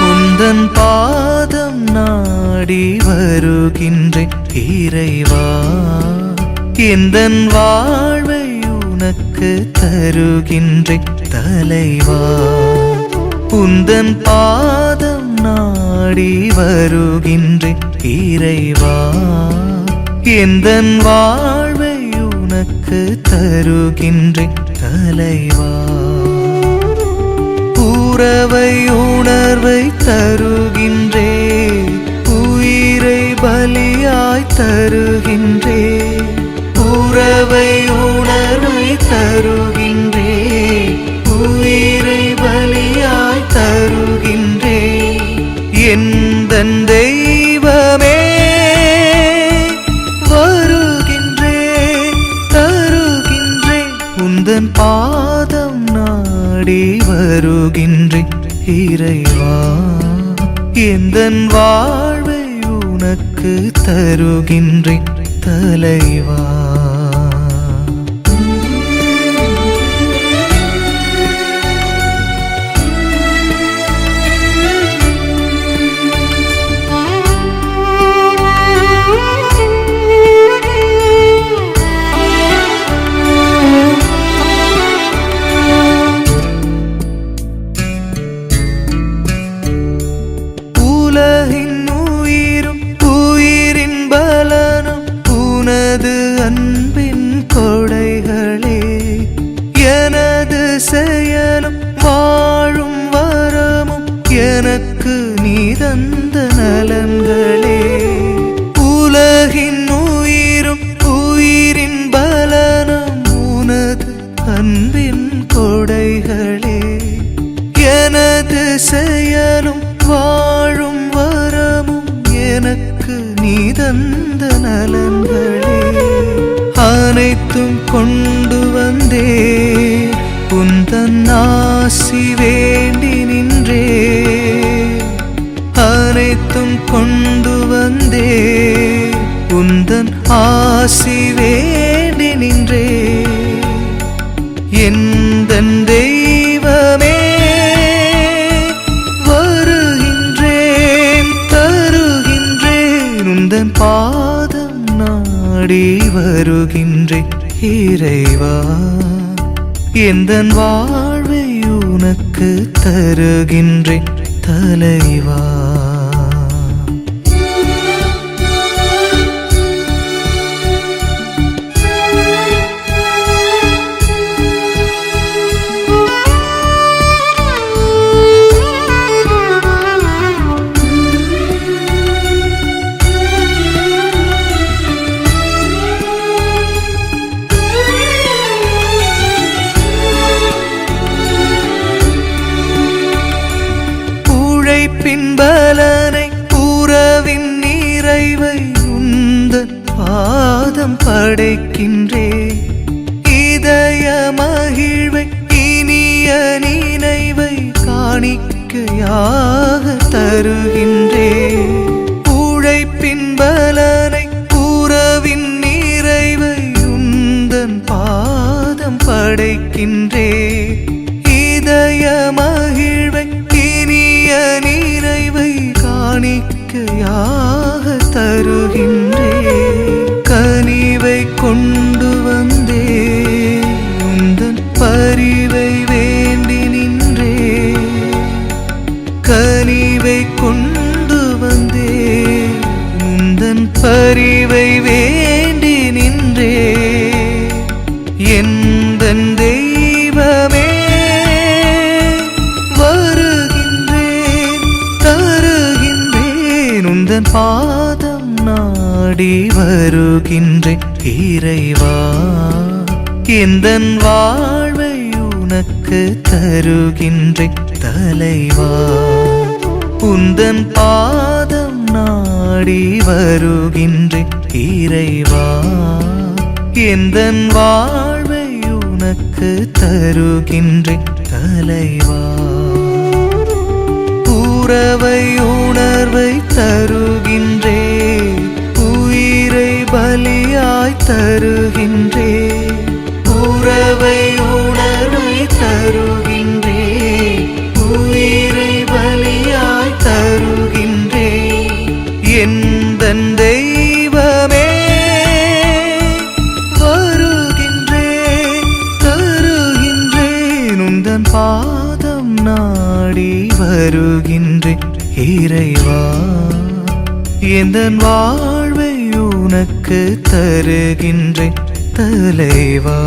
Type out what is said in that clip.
உந்தன் பாதம் நாடி வருகின்றேன் இறைவா, எந்தன் வாழ்வை உனக்கு தருகின்றேன் தலைவா. உந்தன் பாதம் நாடி வருகின்றேன் இறைவா, எந்தன் வாழ்வை உனக்கு தருகின்றேன் தலைவா. உறவை உணர்வை தருகின்றே, உயிரை பலியாய் தருகின்றே. உறவை உணர்வை தருகின்றே, உயிரை பலியாய் தருகின்றே. எந்தன் தெய்வமே வருகின்றே தருகின்றே, உந்தன் பாதம் நாடி வருகின்றேன் இறைவா, எந்தன் வாழ்வை உனக்கு தருகின்றேன் தலைவா. உலகின் உயிரும் உயிரின் பலனும் உனது அன்பின் கொடைகளே. எனது செயலும் வாழும் வரமும் எனக்கு நீ தந்த நலன்களே. உலகின் உயிரும் உயிரின் பலனும் உனது அன்பின் கொடைகளே. எனது செயலும் வாழும் வரமும் எனக்கு நீ தந்த நலன்களே. அனைத்தும் கொண்டு வந்தே உந்தன் ஆசி வேண்டி நின்றே. அனைத்தும் கொண்டு வந்தே உந்தன் ஆசி வேண்டி நின்றே. எந்தன் தெய்வமே உந்தன் பாதம் நாடி வருகின்றேன் இறைவா, எந்தன் வாழ்வை உனக்கு தருகின்றேன் தலைவா. பின்பலனை உறவின் நிறைவை உந்தன் பாதம் படைக்கின்றே. இதய மகிழ்வை இனிய நினைவை காணிக்கையாக தருகின்றே. உழைப்பின் பலனை உறவின் நிறைவை உந்தன் பாதம் படைக்கின்றே. இதய மகிழ்வை இனிய நிறைவை காணிக்கையாக தருகின்றே. கனிவை கொண்டு வந்தே உந்தன் பரிவை வேண்டி நின்றே. கனிவை கொண்டு வந்தே உந்தன் பரிவை வேண்டி நின்றே. எந்தன் தெய்வமே உந்தன் பாதம் நாடி வருகின்றேன் இறைவா, எந்தன் வாழ்வை உனக்கு தருகின்றேன் தலைவா. உந்தன் பாதம் நாடி வருகின்றேன் இறைவா எந்தன் வாழ்வை உனக்கு தருகின்றேன் தலைவா உறவை உணர்வை தருகின்றேன் உயிரை பலியாய் தருகின்றேன் உறவை உணர்வை தருகின்றேன் உயிரை பலியாய் தருகின்றேன் எந்தன் தெய்வமே வருகின்றேன் தருகின்றேன் உந்தன் பாதம் நாடி வருகின்றேன் இறைவா எந்தன் வாழ்வை உனக்கு தருகின்றேன் தலைவா